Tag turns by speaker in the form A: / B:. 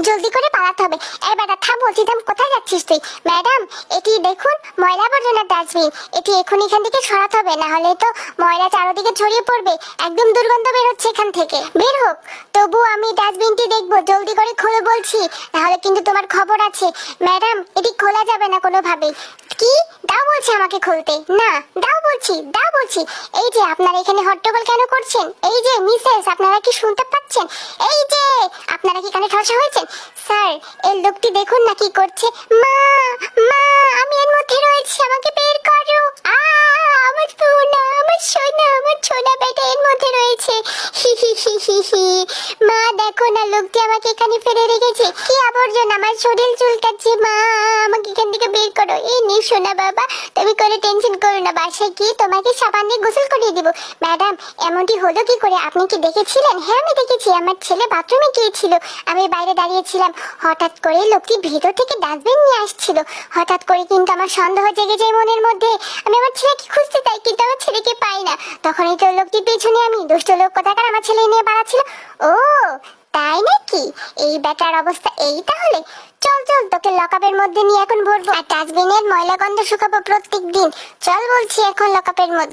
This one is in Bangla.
A: জলদি করে পালাতে হবে। এই বেটা থাম বলছি, থাম। কোথায় যাচ্ছিস তুই? ম্যাডাম, এটি দেখুন ময়লা আবর্জনার ডাস্টবিন। এটি এখন এখান থেকে সরাতে হবে, না হলে তো ময়লা চারদিকে ছড়িয়ে পড়বে। একদম দুর্গন্ধ বের হচ্ছে এখান থেকে। বের হোক। তবু আমি ডাস্টবিনটি দেখবো, জলদি করে খোলো বলছি, নাহলে কিন্তু তোমার খবর আছে। ম্যাডাম, এটি খোলা যাবে না কোনোভাবেই। কি? দাও বলছি আমাকে খুলতে। না, দাও বলছি, দাও বলছি। এই যে আপনারা এখানে হট্টগোল কেন করছেন? এই যে মিসেস, আপনারা কি শুনতে পাচ্ছেন? এই যে আপনারা কি কানে ঠসা হয়েছেন? স্যার, এই লোকটি দেখুন না কি করছে। মা, মা, আমি এর মধ্যে রয়েছি, আমাকে বের করো। আমার সোনা, আমার সোনা, আমার সোনা বেটা এর মধ্যে রয়েছে। হি হি হি হি হি। মা দেখো না, লোকটি আমাকে এখানে ফেলে রেখেছে। কি আবর্জনা, আমার শরীর চুলকাচ্ছে। মা, আমাকে এখান থেকে বের করো। এই নে সোনা বাবা, তুমি কোনো টেনশন করো না, বাসায় গিয়ে তোমাকে সাবান দিয়ে গোসল করিয়ে দিব। ম্যাডাম, এমনটি হলো কি করে? আপনি কি দেখেছিলেন? হ্যাঁ, আমি দেখেছি। আমার ছেলে বাথরুমে গিয়েছিল, আমি বাইরে দাঁড়িয়েছিলাম। হঠাৎ করে লোকটি ভিতর থেকে ডাস্টবিন নিয়ে আসছিল। হঠাৎ করে কিন্তু আমার সন্দেহ জেগে যায় মনের মধ্যে। আমি আমার ছেলেকে খুঁজতে চাই, কিন্তু আমার ছেলেকে পাই না। তখনই তো লোকটির পেছনে আমি, দুষ্ট লোক কোথাকার, আমার ছেলে নিয়ে পালাচ্ছিল। ও তাই নাকি? এই বেটার অবস্থা এই তাহলে। চল চল, তোকে লকআপের মধ্যে নিয়ে এখন ভরবো, আর ডাস্টবিনের ময়লা গন্ধ শুকাবো প্রত্যেক দিন। চল বলছি এখন লকআপের মধ্যে।